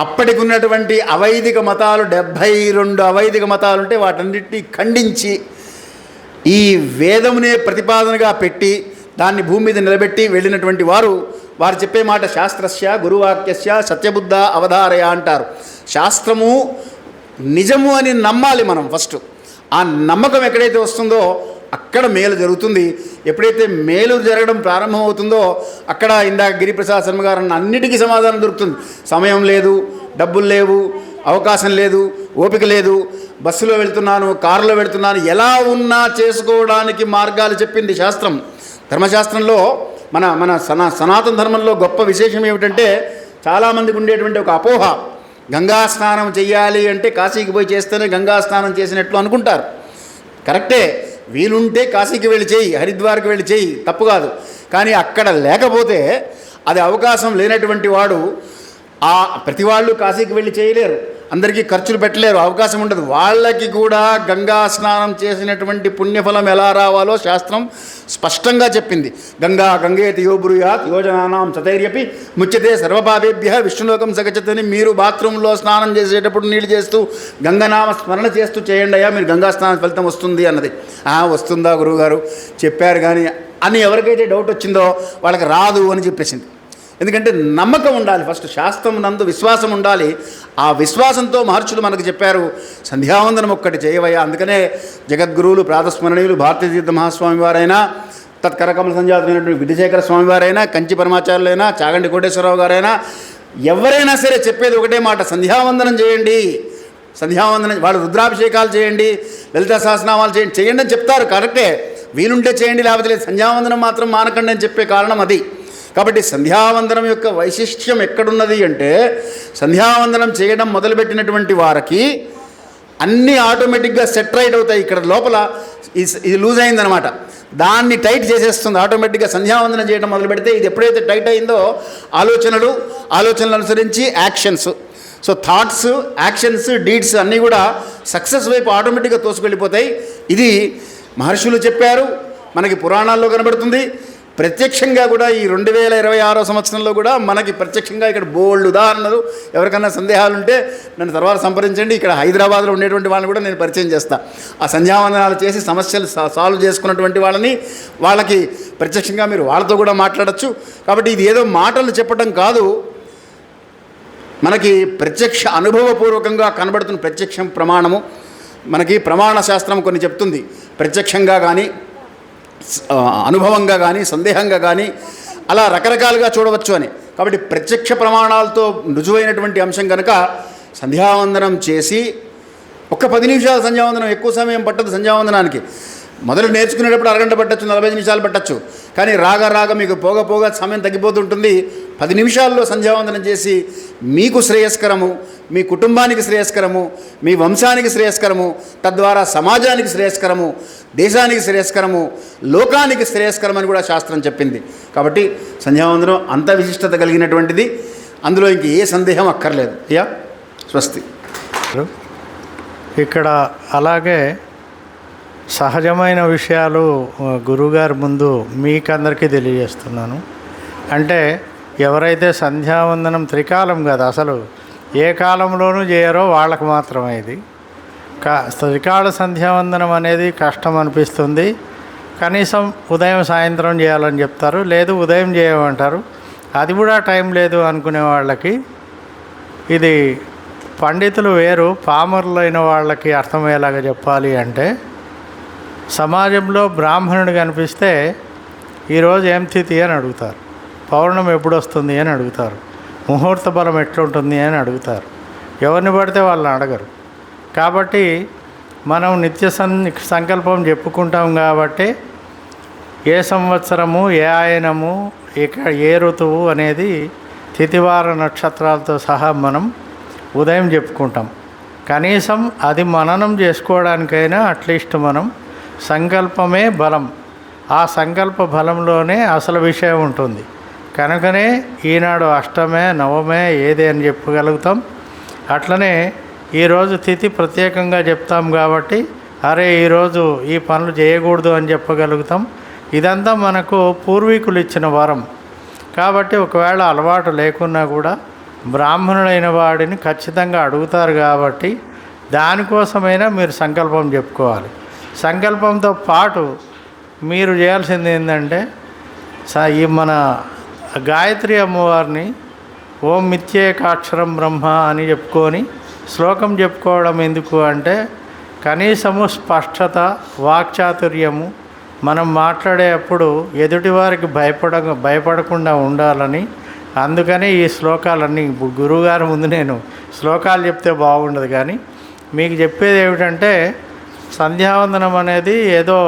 S3: అప్పటికి ఉన్నటువంటి అవైదిక మతాలు 72 అవైదిక మతాలు ఉంటే వాటన్నిటినీ ఖండించి ఈ వేదమునే ప్రతిపాదనగా పెట్టి దాన్ని భూమి మీద నిలబెట్టి వెళ్ళినటువంటి వారు. వారు చెప్పే మాట శాస్త్రస్య గురువాక్యస్య సత్యబుద్ధ అవధారయ అంటారు. శాస్త్రము నిజము అని నమ్మాలి మనం ఫస్ట్. ఆ నమ్మకం ఎక్కడైతే వస్తుందో అక్కడ మేలు జరుగుతుంది. ఎప్పుడైతే మేలు జరగడం ప్రారంభమవుతుందో అక్కడ ఇందాక గిరిప్రసాద్ శర్మ గారు అన్న అన్నిటికీ సమాధానం దొరుకుతుంది. సమయం లేదు, డబ్బులు లేవు, అవకాశం లేదు, ఓపిక లేదు, బస్సులో వెళ్తున్నాను, కారులో వెళ్తున్నాను, ఎలా ఉన్నా చేసుకోవడానికి మార్గాలు చెప్పింది శాస్త్రం. ధర్మశాస్త్రంలో మన సనాతన ధర్మంలో గొప్ప విశేషం ఏమిటంటే, చాలామందికి ఉండేటువంటి ఒక అపోహ, గంగా స్నానం చెయ్యాలి అంటే కాశీకి పోయి చేస్తేనే గంగా స్నానం చేసినట్లు అనుకుంటారు. కరెక్టే, వీలుంటే కాశీకి వెళ్ళి చేయి, హరిద్వార్కి వెళ్ళి చేయి, తప్పు కాదు. కానీ అక్కడ లేకపోతే, అది అవకాశం లేనటువంటి వాడు, ప్రతి వాళ్ళు కాశీకి వెళ్ళి చేయలేరు, అందరికీ ఖర్చులు పెట్టలేరు, అవకాశం ఉండదు. వాళ్ళకి కూడా గంగా స్నానం చేసినటువంటి పుణ్యఫలం ఎలా రావాలో శాస్త్రం స్పష్టంగా చెప్పింది. గంగా గంగేతి యో బ్రూయాత్ యోజనానాం సతైర్యపి ముచ్యతే సర్వపాపేభ్యః విష్ణులోకం సగచ్చతని. మీరు బాత్రూంలో స్నానం చేసేటప్పుడు నీళ్ళు చేస్తూ గంగనామ స్మరణ చేస్తూ చేయండి అయ్యా, మీరు గంగా స్నానం ఫలితం వస్తుంది అన్నది. వస్తుందా గురువుగారు చెప్పారు కానీ అని ఎవరికైతే డౌట్ వచ్చిందో వాళ్ళకి రాదు అని చెప్పేసింది. ఎందుకంటే నమ్మకం ఉండాలి, ఫస్ట్ శాస్త్రం నందు విశ్వాసం ఉండాలి. ఆ విశ్వాసంతో మహర్షులు మనకు చెప్పారు, సంధ్యావందనం ఒక్కటి చేయవయ్యా. అందుకనే జగద్గురువులు ప్రాతస్మరణీయులు భారతీతీర్థ మహాస్వామి వారైనా, తత్కరకమల సంజాతమైనటువంటి విద్యశేఖర స్వామి వారైనా, కంచి పరమాచార్యులైనా, చాగంటి కోటేశ్వరరావు గారైనా, ఎవరైనా సరే చెప్పేది ఒకటే మాట, సంధ్యావందనం చేయండి. సంధ్యావందనం, వాళ్ళు రుద్రాభిషేకాలు చేయండి, లలితా సహస్రనామాలు చేయండి అని చెప్తారు. కరెక్టే, వీలుంటే చేయండి, లేకపోతే లేదు. సంధ్యావందనం మాత్రం మానకండి అని చెప్పే కారణం అది. కాబట్టి సంధ్యావందనం యొక్క వైశిష్ట్యం ఎక్కడున్నది అంటే, సంధ్యావందనం చేయడం మొదలుపెట్టినటువంటి వారికి అన్నీ ఆటోమేటిక్గా సెట్ రైట్ అవుతాయి. ఇక్కడ లోపల ఇది లూజ్ అయిందనమాట, దాన్ని టైట్ చేసేస్తుంది ఆటోమేటిక్గా. సంధ్యావందనం చేయడం మొదలు పెడితే ఇది ఎప్పుడైతే టైట్ అయిందో, ఆలోచనలు అనుసరించి actions, so thoughts, actions, deeds అన్నీ కూడా సక్సెస్ వైపు ఆటోమేటిక్గా తోసుకెళ్ళిపోతాయి. ఇది మహర్షులు చెప్పారు, మనకి పురాణాల్లో కనబడుతుంది. ప్రత్యక్షంగా కూడా ఈ 2026 సంవత్సరంలో కూడా మనకి ప్రత్యక్షంగా ఇక్కడ బోల్డ్ ఉదాహరణలు. ఎవరికన్నా సందేహాలు ఉంటే నన్ను తర్వాత సంప్రదించండి. ఇక్కడ హైదరాబాద్లో ఉండేటువంటి వాళ్ళని కూడా నేను పరిచయం చేస్తాను. ఆ సంధ్యావందనాలు చేసి సమస్యలు సాల్వ్ చేసుకున్నటువంటి వాళ్ళకి ప్రత్యక్షంగా మీరు వాళ్ళతో కూడా మాట్లాడచ్చు. కాబట్టి ఇది ఏదో మాటలు చెప్పడం కాదు, మనకి ప్రత్యక్ష అనుభవపూర్వకంగా కనబడుతున్న ప్రత్యక్షం ప్రమాణము. మనకి ప్రమాణ శాస్త్రం కొన్ని చెప్తుంది, ప్రత్యక్షంగా కానీ, అనుభవంగా కానీ, సందేహంగా కానీ, అలా రకరకాలుగా చూడవచ్చు అని. కాబట్టి ప్రత్యక్ష ప్రమాణాలతో రుజువైనటువంటి అంశం కనుక సంధ్యావందనం చేసి, ఒక్క 10 నిమిషాలు సంధ్యావందనం, ఎక్కువ సమయం పట్టదు సంధ్యావందనానికి. మొదలు నేర్చుకునేటప్పుడు అరగంట పట్టచ్చు, 45 నిమిషాలు పట్టచ్చు. కానీ రాగా మీకు పోగా సమయం తగ్గిపోతుంటుంది. 10 నిమిషాల్లో సంధ్యావందనం చేసి మీకు శ్రేయస్కరము, మీ కుటుంబానికి శ్రేయస్కరము, మీ వంశానికి శ్రేయస్కరము, తద్వారా సమాజానికి శ్రేయస్కరము, దేశానికి శ్రేయస్కరము, లోకానికి శ్రేయస్కరం అని కూడా శాస్త్రం చెప్పింది. కాబట్టి సంధ్యావందనం అంత విశిష్టత కలిగినటువంటిది, అందులో ఇంక ఏ సందేహం అక్కర్లేదు. అయ్యా స్వస్తి.
S2: ఇక్కడ అలాగే సహజమైన విషయాలు గురువుగారి ముందు మీకందరికీ తెలియజేస్తున్నాను. అంటే ఎవరైతే సంధ్యావందనం త్రికాలం కాదు, అసలు ఏ కాలంలోనూ చేయరో వాళ్ళకు మాత్రమే ఇది. త్రికాల సంధ్యావందనం అనేది కష్టం అనిపిస్తుంది. కనీసం ఉదయం సాయంత్రం చేయాలని చెప్తారు, లేదు ఉదయం చేయమంటారు, అది కూడా టైం లేదు అనుకునే వాళ్ళకి ఇది పండితులు వేరు, పామరులైన వాళ్ళకి అర్థమయ్యేలాగా చెప్పాలి అంటే, సమాజంలో బ్రాహ్మణుడు కనిపిస్తే ఈరోజు ఏం తిథి అని అడుగుతారు, పౌర్ణమి ఎప్పుడు వస్తుంది అని అడుగుతారు, ముహూర్త బలం ఎట్లుంటుంది అని అడుగుతారు. ఎవరిని పడితే వాళ్ళని అడగరు. కాబట్టి మనం నిత్య సంకల్పం చెప్పుకుంటాం కాబట్టి ఏ సంవత్సరము, ఏ ఆయనము, ఏ ఋతువు అనేది తిథివార నక్షత్రాలతో సహా మనం ఉదయం చెప్పుకుంటాం. కనీసం అది మననం చేసుకోవడానికైనా అట్లీస్ట్ మనం సంకల్పమే బలం, ఆ సంకల్ప బలంలోనే అసలు విషయం ఉంటుంది. కనుకనే ఈనాడు అష్టమే, నవమే, ఏదే అని చెప్పగలుగుతాం. అట్లనే ఈరోజు తిథి ప్రత్యేకంగా చెప్తాం కాబట్టి అరే ఈరోజు ఈ పనులు చేయకూడదు అని చెప్పగలుగుతాం. ఇదంతా మనకు పూర్వీకులు ఇచ్చిన వరం. కాబట్టి ఒకవేళ అలవాటు లేకున్నా కూడా బ్రాహ్మణుడైన వాడిని ఖచ్చితంగా అడుగుతారు కాబట్టి దానికోసమైనా మీరు సంకల్పం చెప్పుకోవాలి. సంకల్పంతో పాటు మీరు చేయాల్సింది ఏంటంటే, ఈ మన గాయత్రి అమ్మవారిని ఓం మిథ్యేకాక్షరం బ్రహ్మ అని చెప్పుకొని శ్లోకం చెప్పుకోవడం ఎందుకు అంటే, కనీసము స్పష్టత, వాక్చాతుర్యము, మనం మాట్లాడేటప్పుడు ఎదుటివారికి భయపడకుండా ఉండాలని, అందుకని ఈ శ్లోకాలన్నీ గురువుగారి ముందు నేను శ్లోకాలు చెప్తే బాగుండదు, కానీ మీకు చెప్పేది ఏమిటంటే సంధ్యావందనం అనేది ఏదో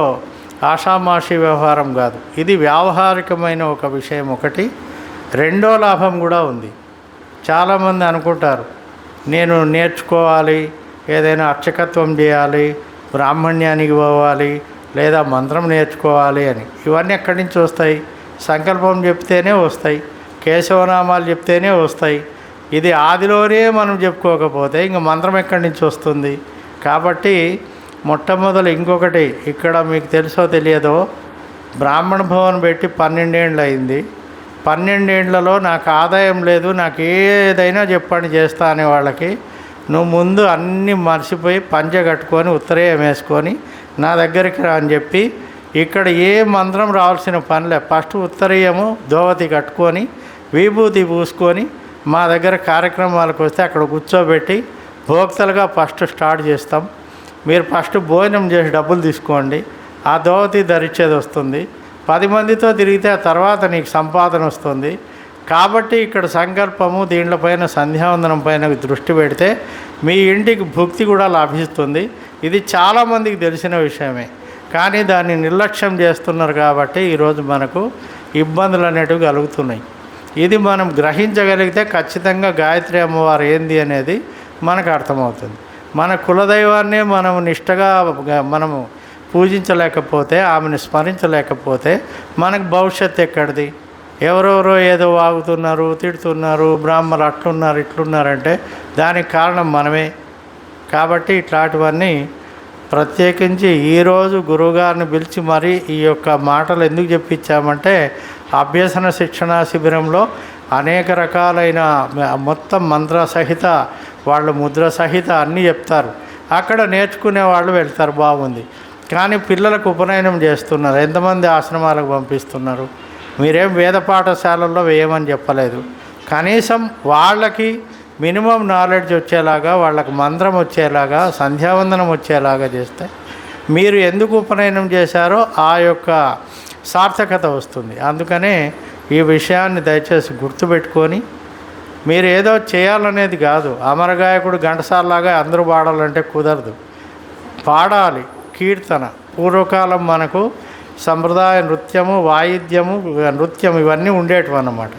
S2: ఆషామాషి వ్యవహారం కాదు. ఇది వ్యావహారికమైన ఒక విషయం ఒకటి. రెండో లాభం కూడా ఉంది. చాలామంది అనుకుంటారు నేను నేర్చుకోవాలి, ఏదైనా అర్చకత్వం చేయాలి, బ్రాహ్మణ్యానికి పోవాలి, లేదా మంత్రం నేర్చుకోవాలి అని. ఇవన్నీ ఎక్కడి నుంచి వస్తాయి? సంకల్పం చెప్తేనే వస్తాయి, కేశవనామాలు చెప్తేనే వస్తాయి. ఇది ఆదిలోనే మనం చెప్పుకోకపోతే ఇంక మంత్రం ఎక్కడి నుంచి వస్తుంది? కాబట్టి మొట్టమొదలు ఇంకొకటి, ఇక్కడ మీకు తెలుసో తెలియదో, బ్రాహ్మణ భవన్ పెట్టి 12 ఏళ్ళు అయింది. 12 ఏళ్లలో నాకు ఆదాయం లేదు, నాకు ఏదైనా చెప్పండి చేస్తా అనే వాళ్ళకి నువ్వు ముందు అన్నీ మర్చిపోయి పంచె కట్టుకొని ఉత్తరేయం వేసుకొని నా దగ్గరికి రా అని చెప్పి, ఇక్కడ ఏ మంత్రం రావాల్సిన పనిలే, ఫస్ట్ ఉత్తరీయము దోవతి కట్టుకొని విభూతి పూసుకొని మా దగ్గర కార్యక్రమాలకు వస్తే అక్కడ కూర్చోబెట్టి భోక్తలుగా ఫస్ట్ స్టార్ట్ చేస్తాం. మీరు ఫస్ట్ భోజనం చేసి డబ్బులు తీసుకోండి, ఆ దోవతి ధరించేది వస్తుంది. 10 మందితో తిరిగితే ఆ తర్వాత నీకు సంపాదన వస్తుంది. కాబట్టి ఇక్కడ సంకల్పము దీంట్లపైన సంధ్యావందనం పైన దృష్టి పెడితే మీ ఇంటికి భుక్తి కూడా లభిస్తుంది. ఇది చాలామందికి తెలిసిన విషయమే, కానీ దాన్ని నిర్లక్ష్యం చేస్తున్నారు కాబట్టి ఈరోజు మనకు ఇబ్బందులు అనేటివి కలుగుతున్నాయి. ఇది మనం గ్రహించగలిగితే ఖచ్చితంగా గాయత్రి అమ్మవారు ఏంది అనేది మనకు అర్థమవుతుంది. మన కులదైవాన్నే మనం నిష్టగా మనము పూజించలేకపోతే, ఆమెను స్మరించలేకపోతే మనకు భవిష్యత్తు ఎక్కడిది? ఎవరెవరో ఏదో వాగుతున్నారు, తిడుతున్నారు, బ్రాహ్మణులు అట్లున్నారు ఇట్లున్నారంటే దానికి కారణం మనమే. కాబట్టి ఇట్లాంటివన్నీ ప్రత్యేకించి ఈరోజు గురువుగారిని పిలిచి మరీ ఈ యొక్క మాటలు ఎందుకు చెప్పించామంటే, అభ్యసన శిక్షణ శిబిరంలో అనేక రకాలైన మొత్తం మంత్ర సహిత వాళ్ళు ముద్ర సహిత అన్నీ చెప్తారు. అక్కడ నేర్చుకునే వాళ్ళు వెళ్తారు, బాగుంది. కానీ పిల్లలకు ఉపనయనం చేస్తున్నారు, ఎంతమంది ఆశ్రమాలకు పంపిస్తున్నారు? మీరేం వేద పాఠశాలల్లో వేయమని చెప్పలేదు. కనీసం వాళ్ళకి మినిమం నాలెడ్జ్ వచ్చేలాగా, వాళ్ళకి మంత్రం వచ్చేలాగా, సంధ్యావందనం వచ్చేలాగా చేస్తే మీరు ఎందుకు ఉపనయనం చేశారో ఆ యొక్క సార్థకత వస్తుంది. అందుకనే ఈ విషయాన్ని దయచేసి గుర్తుపెట్టుకొని, మీరు ఏదో చేయాలనేది కాదు. అమరగాయకుడు ఘంటసాలలాగా అందరూ పాడాలంటే కుదరదు. పాడాలి, కీర్తన. పూర్వకాలం మనకు సంప్రదాయ నృత్యము, వాయిద్యము, నృత్యం ఇవన్నీ ఉండేటివి అన్నమాట.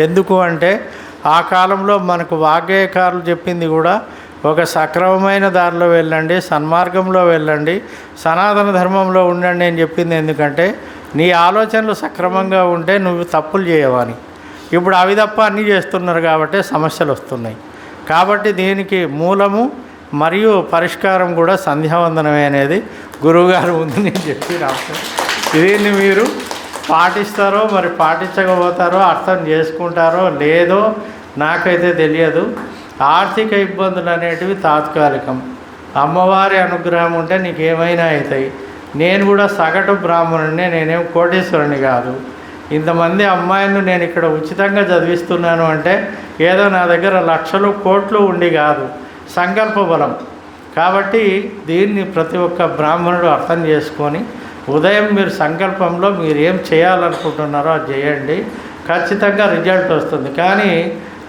S2: ఎందుకు అంటే ఆ కాలంలో మనకు వాగ్గేయకారులు చెప్పింది కూడా ఒక సక్రమమైన దారిలో వెళ్ళండి, సన్మార్గంలో వెళ్ళండి, సనాతన ధర్మంలో ఉండండి అని చెప్పింది. ఎందుకంటే నీ ఆలోచనలు సక్రమంగా ఉంటే నువ్వు తప్పులు చేయవని. ఇప్పుడు అవి తప్ప అన్నీ చేస్తున్నారు కాబట్టి సమస్యలు వస్తున్నాయి. కాబట్టి దీనికి మూలము మరియు పరిష్కారం కూడా సంధ్యావందనమే అనేది గురువుగారు ముందు నేను చెప్పి రాస్తాను. దీన్ని మీరు పాటిస్తారో మరి పాటించకపోతారో, అర్థం చేసుకుంటారో లేదో నాకైతే తెలియదు. ఆర్థిక ఇబ్బందులు అనేటివి తాత్కాలికం. అమ్మవారి అనుగ్రహం ఉంటే నీకేమైనా అవుతాయి. నేను కూడా సగటు బ్రాహ్మణుడిని, నేనేం కోటీశ్వరుని కాదు. ఇంతమంది అమ్మాయిలను నేను ఇక్కడ ఉచితంగా చదివిస్తున్నాను అంటే ఏదో నా దగ్గర లక్షలు కోట్లు ఉండి కాదు, సంకల్ప బలం. కాబట్టి దీన్ని ప్రతి ఒక్క బ్రాహ్మణుడు అర్థం చేసుకొని ఉదయం మీరు సంకల్పంలో మీరు ఏం చేయాలనుకుంటున్నారో అది చేయండి, ఖచ్చితంగా రిజల్ట్ వస్తుంది. కానీ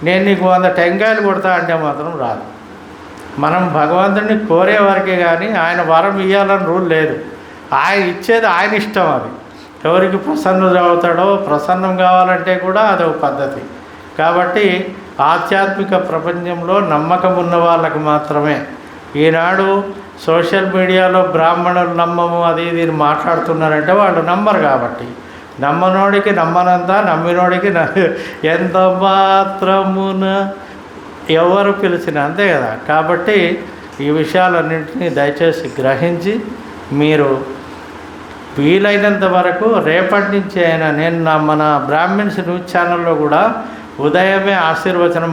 S2: నేను నీకు 100 టెంకాయలు కొడతా అంటే మాత్రం రాదు. మనం భగవంతుడిని కోరే వరకే, కానీ ఆయన వరం ఇవ్వాలని రూల్ లేదు. ఆయన ఇచ్చేది ఆయన ఇష్టం. అది ఎవరికి ప్రసన్నం అవుతాడో, ప్రసన్నం కావాలంటే కూడా అదొక పద్ధతి. కాబట్టి ఆధ్యాత్మిక ప్రపంచంలో నమ్మకం ఉన్న వాళ్ళకి మాత్రమే. ఈనాడు సోషల్ మీడియాలో బ్రాహ్మణులు నమ్మము అది ఇది మాట్లాడుతున్నారంటే వాళ్ళు నమ్మరు. కాబట్టి నమ్మనోడికి నమ్మనంత, నమ్మినోడికి ఎంత మాత్రమున ఎవరు పిలిచిన అంతే కదా. కాబట్టి ఈ విషయాలన్నింటినీ దయచేసి గ్రహించి మీరు వీలైనంత వరకు రేపటి నుంచి అయినా నేను మన బ్రాహ్మిన్స్ న్యూస్ ఛానల్లో కూడా ఉదయమే ఆశీర్వచనం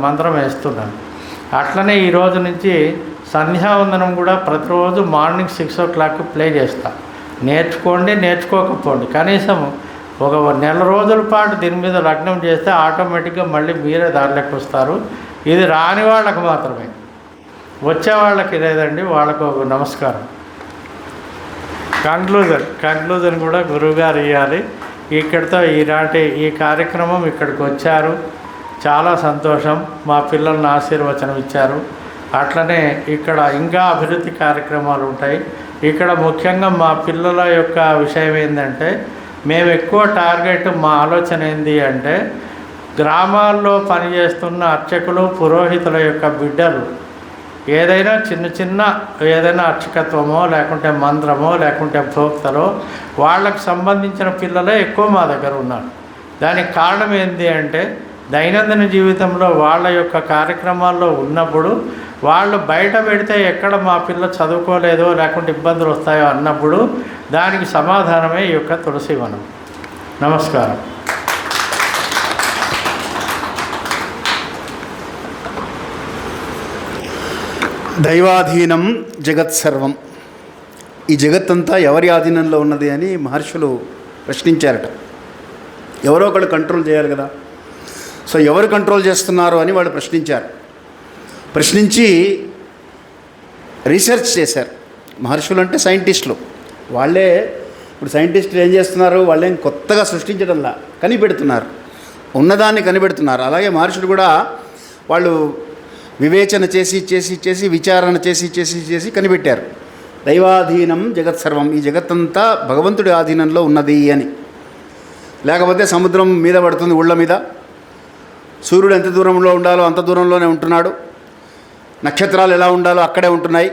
S2: మంత్రం వేస్తున్నాను. అట్లనే ఈరోజు నుంచి సంధ్యావందనం కూడా ప్రతిరోజు మార్నింగ్ 6 o'clock ప్లే చేస్తా. నేర్చుకోండి, నేర్చుకోకపోండి, కనీసం ఒక నెల రోజుల పాటు దీని మీద లగ్నం చేస్తే ఆటోమేటిక్గా మళ్ళీ మీరే దారిలోకి వస్తారు. ఇది రాని వాళ్ళకి మాత్రమే, వచ్చే వాళ్ళకి లేదండి. వాళ్ళకు నమస్కారం. కంక్లూజన్ కూడా గురువుగారు ఇవ్వాలి. ఇక్కడితో ఈనాటి ఈ కార్యక్రమం ఇక్కడికి వచ్చారు, చాలా సంతోషం. మా పిల్లల్ని ఆశీర్వచనం ఇచ్చారు. అట్లనే ఇక్కడ ఇంకా అభివృద్ధి కార్యక్రమాలు ఉంటాయి. ఇక్కడ ముఖ్యంగా మా పిల్లల యొక్క విషయం ఏంటంటే, మేము ఎక్కువ టార్గెట్, మా ఆలోచన ఏంటి అంటే, గ్రామాల్లో పనిచేస్తున్న అర్చకులు పురోహితుల యొక్క బిడ్డలు ఏదైనా చిన్న ఏదైనా అర్చకత్వమో లేకుంటే మంత్రమో లేకుంటే భోక్తలో వాళ్ళకు సంబంధించిన పిల్లలే ఎక్కువ మా దగ్గర ఉన్నారు. దానికి కారణం ఏంటి అంటే, దైనందిన జీవితంలో వాళ్ళ యొక్క కార్యక్రమాల్లో ఉన్నప్పుడు వాళ్ళు బయట పెడితే ఎక్కడ మా పిల్ల చదువుకోలేదో లేకుంటే ఇబ్బందులు వస్తాయో అన్నప్పుడు దానికి సమాధానమే ఈ యొక్క తులసి వనం. నమస్కారం.
S3: దైవాధీనం జగత్సర్వం. ఈ జగత్తంతా ఎవరి ఆధీనంలో ఉన్నది అని మహర్షులు ప్రశ్నించారట. ఎవరో ఒకళ్ళు కంట్రోల్ చేయాలి కదా. సో ఎవరు కంట్రోల్ చేస్తున్నారు అని వాళ్ళు ప్రశ్నించారు. ప్రశ్నించి రీసెర్చ్ చేశారు. మహర్షులు అంటే సైంటిస్టులు. వాళ్ళే ఇప్పుడు సైంటిస్టులు ఏం చేస్తున్నారు, వాళ్ళేం కొత్తగా సృష్టించడంలా కనిపెడుతున్నారు, ఉన్నదాన్ని కనిపెడుతున్నారు. అలాగే మహర్షులు కూడా వాళ్ళు వివేచన చేసి విచారణ చేసి కనిపెట్టారు. దైవాధీనం జగత్సర్వం. ఈ జగత్తంతా భగవంతుడి ఆధీనంలో ఉన్నది అని. లేకపోతే సముద్రం మీద పడుతుంది, ఊళ్ళ మీద. సూర్యుడు ఎంత దూరంలో ఉండాలో అంత దూరంలోనే ఉంటున్నాడు. నక్షత్రాలు ఎలా ఉండాలో అక్కడే ఉంటున్నాయి.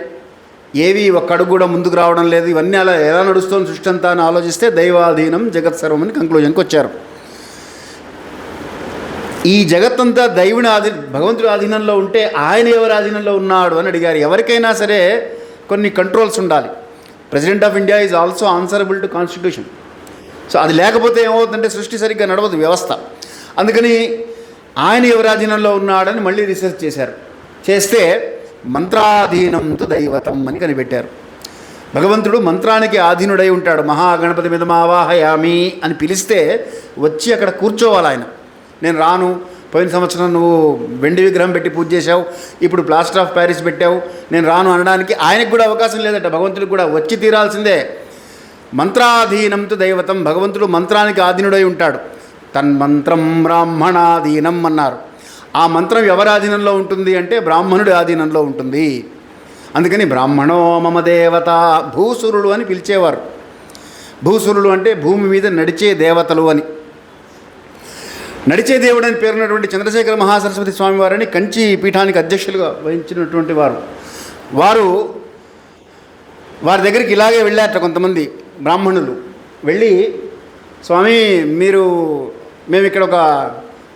S3: ఏవి ఒక్క అడుగు కూడా ముందుకు రావడం లేదు. ఇవన్నీ అలా ఎలా నడుస్తుంది సృష్టి అంతా అని ఆలోచిస్తే దైవాధీనం జగత్సర్వం అని కంక్లూజన్కి వచ్చారు. ఈ జగత్తంతా భగవంతుడి ఆధీనంలో ఉంటే ఆయన ఎవరి ఆధీనంలో ఉన్నాడు అని అడిగారు. ఎవరికైనా సరే కొన్ని కంట్రోల్స్ ఉండాలి. President of India is also answerable to constitution. So అది లేకపోతే ఏమవుతుందంటే సృష్టి సరిగ్గా నడవదు, వ్యవస్థ. అందుకని ఆయన ఎవరి ఆధీనంలో ఉన్నాడని మళ్ళీ రీసెర్చ్ చేశారు. చేస్తే మంత్రాధీనంతో దైవతం అని కనిపెట్టారు. భగవంతుడు మంత్రానికి ఆధీనుడై ఉంటాడు. మహాగణపతి మిదమావాహయామి అని పిలిస్తే వచ్చి అక్కడ కూర్చోవాలి ఆయన. నేను రాను, పోయిన సంవత్సరం నువ్వు వెండి విగ్రహం పెట్టి పూజ చేశావు, ఇప్పుడు ప్లాస్టర్ ఆఫ్ ప్యారిస్ పెట్టావు, నేను రాను అనడానికి ఆయనకు కూడా అవకాశం లేదట. భగవంతుడికి కూడా వచ్చి తీరాల్సిందే. మంత్రాధీనంతో దైవతం. భగవంతుడు మంత్రానికి ఆధీనుడై ఉంటాడు. తన్మంత్రం బ్రాహ్మణాధీనం అన్నారు. ఆ మంత్రం ఎవరి ఆధీనంలో ఉంటుంది అంటే బ్రాహ్మణుడి ఆధీనంలో ఉంటుంది. అందుకని బ్రాహ్మణో మమ దేవత. భూసురుడు అని పిలిచేవారు. భూసురుడు అంటే భూమి మీద నడిచే దేవతలు అని. నడిచే దేవుడు అని పేరున్నటువంటి చంద్రశేఖర మహాసరస్వతి స్వామి వారిని కంచి పీఠానికి అధ్యక్షులుగా వహించినటువంటి వారి దగ్గరికి ఇలాగే వెళ్ళారట కొంతమంది బ్రాహ్మణులు. వెళ్ళి, స్వామి మేము ఇక్కడ ఒక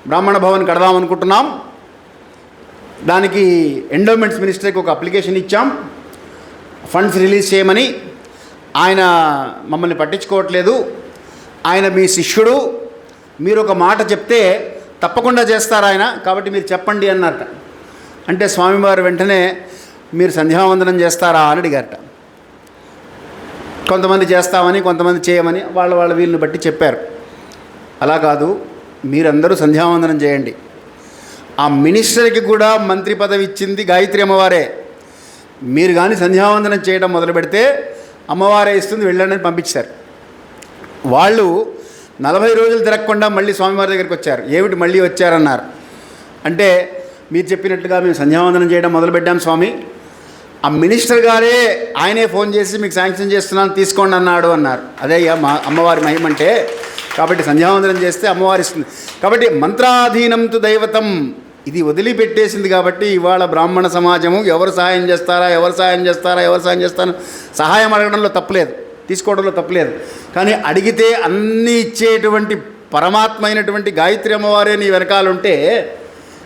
S3: బ్రాహ్మణ భవన్ కడదామనుకుంటున్నాం, దానికి ఎండోమెంట్స్ మినిస్టర్కి ఒక అప్లికేషన్ ఇచ్చాం, ఫండ్స్ రిలీజ్ చేయమని. ఆయన మమ్మల్ని పట్టించుకోవట్లేదు, ఆయన మీ శిష్యుడు, మీరు ఒక మాట చెప్తే తప్పకుండా చేస్తారు ఆయన, కాబట్టి మీరు చెప్పండి అన్నారట. అంటే స్వామివారు వెంటనే మీరు సంధ్యావందనం చేస్తారా అని అడిగారట. కొంతమంది చేస్తామని, కొంతమంది చేయమని వాళ్ళ వీళ్ళని బట్టి చెప్పారు. అలా కాదు, మీరందరూ సంధ్యావందనం చేయండి. ఆ మినిస్టర్కి కూడా మంత్రి పదవి ఇచ్చింది గాయత్రి అమ్మవారే. మీరు కానీ సంధ్యావందనం చేయడం మొదలు పెడితే అమ్మవారే ఇస్తుంది, వెళ్ళండి అని పంపించారు. వాళ్ళు 40 రోజులు తిరగకుండా మళ్ళీ స్వామివారి దగ్గరికి వచ్చారు. ఏమిటి మళ్ళీ వచ్చారన్నారు. అంటే మీరు చెప్పినట్టుగా మేము సంధ్యావందనం చేయడం మొదలుపెట్టాం స్వామి, ఆ మినిస్టర్ గారే ఆయనే ఫోన్ చేసి మీకు శాంక్షన్ చేస్తున్నాను తీసుకోండి అన్నాడు అన్నారు. అదే మా అమ్మవారి మహిమంటే. కాబట్టి సంధ్యావందనం చేస్తే అమ్మవారి ఇస్తుంది. కాబట్టి మంత్రాధీనంతో దైవతం ఇది వదిలిపెట్టేసింది. కాబట్టి ఇవాళ బ్రాహ్మణ సమాజము ఎవరు సహాయం చేస్తారా సహాయం అడగడంలో తప్పులేదు, తీసుకోవడంలో తప్పులేదు. కానీ అడిగితే అన్నీ ఇచ్చేటువంటి పరమాత్మ అయినటువంటి గాయత్రి అమ్మవారే నీ వెనకాలంటే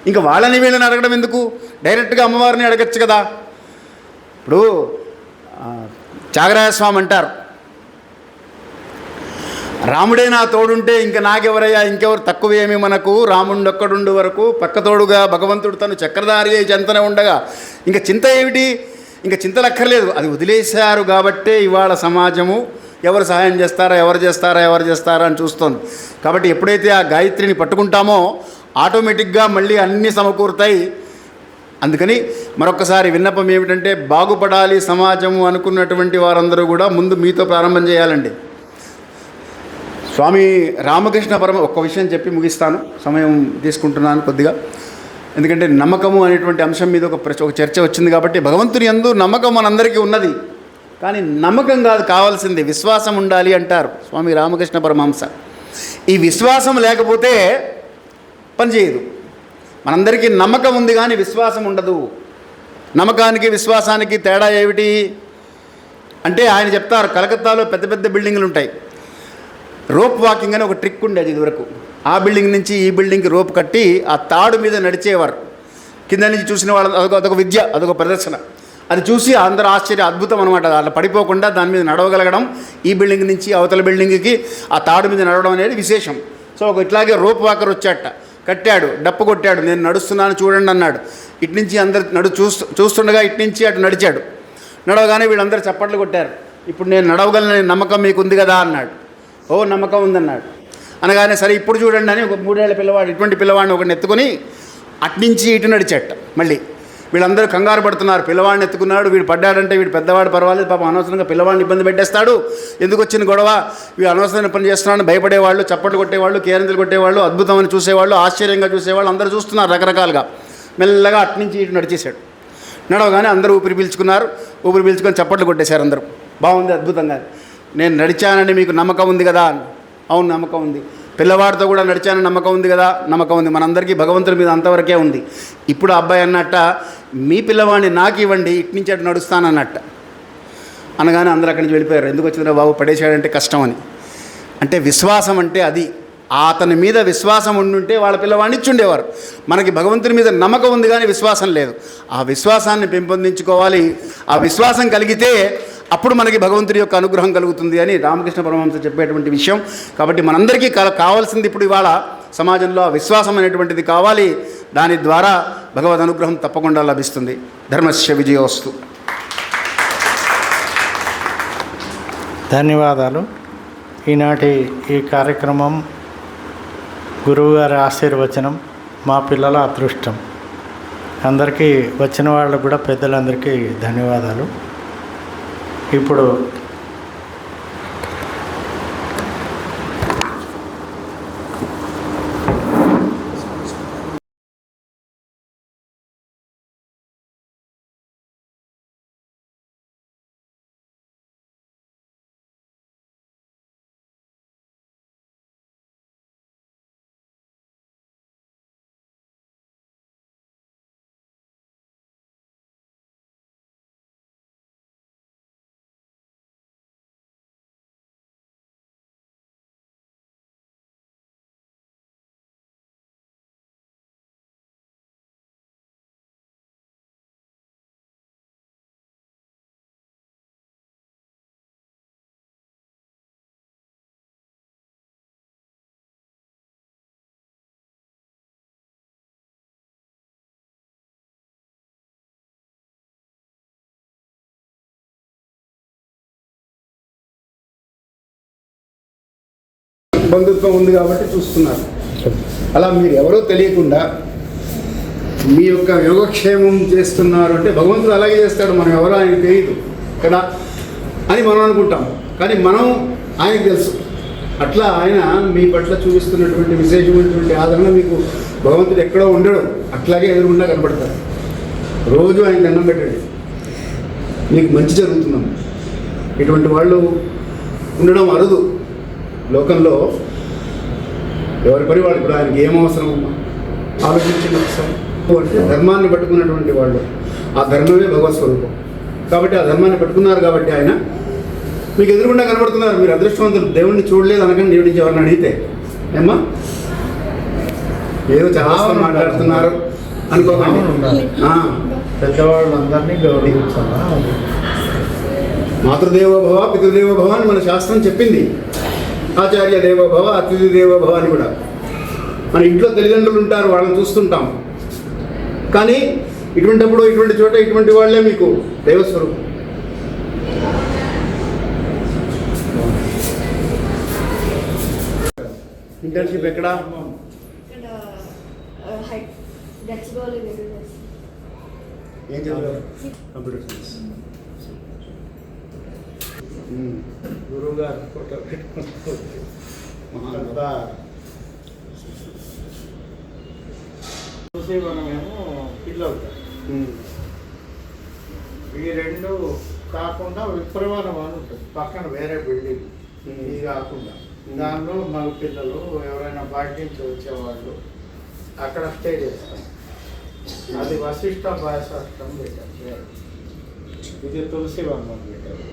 S3: ఇంకా వాళ్ళని వీళ్ళని అడగడం ఎందుకు? డైరెక్ట్గా అమ్మవారిని అడగచ్చు కదా. ఇప్పుడు త్యాగరాజస్వామి అంటారు, రాముడే నా తోడుంటే ఇంక నాకెవరయ్యా, ఇంకెవరు తక్కువేమి మనకు, రాముండొక్కడుండు వరకు పక్కతోడుగా భగవంతుడు తను చక్రధారి అయి చెంతనే ఉండగా ఇంకా చింత ఏమిటి, ఇంకా చింతలక్కర్లేదు. అది వదిలేశారు కాబట్టే ఇవాళ సమాజము ఎవరు సహాయం చేస్తారా ఎవరు చేస్తారా అని చూస్తుంది. కాబట్టి ఎప్పుడైతే ఆ గాయత్రిని పట్టుకుంటామో ఆటోమేటిక్గా మళ్ళీ అన్నీ సమకూరుతాయి. అందుకని మరొకసారి విన్నపం ఏమిటంటే, బాగుపడాలి సమాజము అనుకున్నటువంటి వారందరూ కూడా ముందు మీతో ప్రారంభం చేయాలండి. స్వామి రామకృష్ణ ఒక్క విషయం చెప్పి ముగిస్తాను, సమయం తీసుకుంటున్నాను కొద్దిగా. ఎందుకంటే నమ్మకము అనేటువంటి అంశం మీద ఒక చర్చ వచ్చింది కాబట్టి, భగవంతుని యందు నమ్మకం మనందరికీ ఉన్నది, కానీ నమ్మకం కాదు కావాల్సింది, విశ్వాసం ఉండాలి అంటారు స్వామి రామకృష్ణ పరమహంస. ఈ విశ్వాసం లేకపోతే పనిచేయదు. మనందరికీ నమ్మకం ఉంది కానీ విశ్వాసం ఉండదు. నమ్మకానికి విశ్వాసానికి తేడా ఏమిటి అంటే, ఆయన చెప్తారు, కలకత్తాలో పెద్ద పెద్ద బిల్డింగ్లు ఉంటాయి. రోప్ వాకింగ్ అని ఒక ట్రిక్ ఉండేది ఇదివరకు. ఆ బిల్డింగ్ నుంచి ఈ బిల్డింగ్కి రోప్ కట్టి ఆ తాడు మీద నడిచేవారు. కింద నుంచి చూసిన వాళ్ళు అదొక విద్య, అదొక ప్రదర్శన. అది చూసి అందరూ ఆశ్చర్య, అద్భుతం అనమాట. అలా పడిపోకుండా దాని మీద నడవగలగడం, ఈ బిల్డింగ్ నుంచి అవతల బిల్డింగ్కి ఆ తాడు మీద నడవడం అనేది విశేషం. సో ఇట్లాగే రోప్ వాకర్ వచ్చాట, కట్టాడు, డప్పు కొట్టాడు, నేను నడుస్తున్నాను చూడండి అన్నాడు. ఇటు నుంచి అందరు చూస్తుండగా ఇటు నుంచి అటు నడిచాడు. నడవగానే వీళ్ళందరూ చప్పట్లు కొట్టారు. ఇప్పుడు నేను నడవగలను నమ్మకం మీకు ఉంది కదా అన్నాడు. ఓ నమ్మకం ఉందన్నాడు. అనగానే సరే ఇప్పుడు చూడండి అని ఒక 3 ఏళ్ల పిల్లవాడు, ఇటువంటి పిల్లవాడిని ఒకటి ఎత్తుకొని అట్నుంచి ఇటు నడిచేట. మళ్ళీ వీళ్ళందరూ కంగారు పడుతున్నారు, పిల్లవాడిని ఎత్తుకున్నాడు, వీడు పడ్డాడంటే వీడు పెద్దవాడు పర్వాలేదు, పాపం అనవసరంగా పిల్లవాడిని ఇబ్బంది పెట్టేస్తాడు, ఎందుకు వచ్చిన గొడవ, వీడు అనవసరమైన పని చేస్తున్నాడని భయపడేవాళ్ళు, చప్పట్లు కొట్టేవాళ్ళు, కేరింతలు కొట్టేవాళ్ళు, అద్భుతం అని చూసేవాళ్ళు, ఆశ్చర్యంగా చూసేవాళ్ళు అందరూ చూస్తున్నారు రకరకాలుగా. మెల్లగా అట్నుంచి ఇటు నడిచేశాడు. నడవగానే అందరూ ఊపిరి పీల్చుకున్నారు, ఊపిరి పీల్చుకొని చప్పట్లు కొట్టేశారు అందరూ. బాగుంది, అద్భుతంగా, నేను నడిచానని మీకు నమ్మకం ఉంది కదా. అవును నమ్మకం ఉంది. పిల్లవాడితో కూడా నడిచానని నమ్మకం ఉంది కదా. నమ్మకం ఉంది. మనందరికీ భగవంతుడి మీద అంతవరకే ఉంది. ఇప్పుడు అబ్బాయి అన్నట్ట, మీ పిల్లవాడిని నాకు ఇవ్వండి, ఇటు నుంచి అటు నడుస్తానన్నట్ట. అనగానే అందరూ అక్కడి నుంచి వెళ్ళిపోయారు. ఎందుకు వచ్చిందిరా బాబు, పడేసాడంటే కష్టం అని. అంటే విశ్వాసం అంటే అది. అతని మీద విశ్వాసం ఉండుంటే వాళ్ళ పిల్లవాడిని ఇచ్చుండేవారు. మనకి భగవంతుని మీద నమ్మకం ఉంది కానీ విశ్వాసం లేదు. ఆ విశ్వాసాన్ని పెంపొందించుకోవాలి. ఆ విశ్వాసం కలిగితే అప్పుడు మనకి భగవంతుడి యొక్క అనుగ్రహం కలుగుతుంది అని రామకృష్ణ పరమహంస చెప్పేటువంటి విషయం. కాబట్టి మనందరికీ కావాల్సింది ఇప్పుడు ఇవాళ సమాజంలో విశ్వాసం అనేటువంటిది కావాలి. దాని ద్వారా భగవద్ అనుగ్రహం తప్పకుండా లభిస్తుంది. ధర్మస్య విజయోస్తు.
S2: ధన్యవాదాలు. ఈనాటి ఈ కార్యక్రమం గురువుగారి ఆశీర్వచనం, మా పిల్లల అదృష్టం. అందరికీ వచ్చిన వాళ్ళకు కూడా పెద్దలందరికీ ధన్యవాదాలు. ఇప్పుడు
S3: బంధుత్వం ఉంది కాబట్టి చూస్తున్నారు. అలా మీరు ఎవరో తెలియకుండా మీ యొక్క యోగక్షేమం చేస్తున్నారు అంటే భగవంతుడు అలాగే చేస్తాడు. మనం ఎవరో ఆయనకు తెలియదు కదా అని మనం అనుకుంటాం, కానీ మనం ఆయనకు తెలుసు. అట్లా ఆయన మీ పట్ల చూపిస్తున్నటువంటి విశేషమైనటువంటి ఆదరణ మీకు భగవంతుడు ఎక్కడో ఉండడు, అట్లాగే ఎదురుగుండా కనబడతారు. రోజు ఆయన దండం పెట్టండి, మీకు మంచి జరుగుతున్నాం. ఇటువంటి వాళ్ళు ఉండడం అరుదు లోకంలో. ఎవరి పని వాళ్ళు. ఇప్పుడు ఆయనకి ఏం అవసరం ఆలోచించండి ఒకసారి. అంటే ధర్మాన్ని పట్టుకున్నటువంటి వాళ్ళు, ఆ ధర్మమే భగవత్ స్వరూపం. కాబట్టి ఆ ధర్మాన్ని పట్టుకున్నారు కాబట్టి ఆయన మీకు ఎదురుగుండా కనబడుతున్నారు. మీరు అదృష్టవంతులు. దేవుడిని చూడలేదు అనకండి, దేవుడి నుంచి ఎవరిని అడిగితే ఏమ్మా ఏదో చాలా మాట్లాడుతున్నారు అనుకోకండి.
S2: పెద్దవాళ్ళు అందరినీ గౌరవించాలా.
S3: మాతృదేవోభవ పితృదేవోభవ అని మన శాస్త్రం చెప్పింది. ఆచార్య దేవోభవ అతిథి దేవోభవ అని కూడా. మన ఇంట్లో తల్లిదండ్రులు ఉంటారు, వాళ్ళని చూస్తుంటాం. కానీ ఇటువంటిప్పుడు ఇటువంటి చోట ఇటువంటి వాళ్ళే మీకు దైవస్వరూపం. ఇంటర్న్షిప్ ఎక్కడ? ఏం చదివారు? Computer science.
S2: గురువు గారు ఫోటో పెట్టుకుంటూ చూసి మనమేమో పిల్లలు. ఈ రెండు కాకుండా విప్రవనం అని ఉంటుంది పక్కన వేరే బిల్డింగ్, ఇది కాకుండా దానిలో మగ పిల్లలు ఎవరైనా బయట నుంచి వచ్చేవాళ్ళు అక్కడ స్టే చేస్తాం. అది వశిష్ఠ బాయ్స్ హాస్టల్ పెట్టారు, ఇది తులసి వనం పెట్టారు.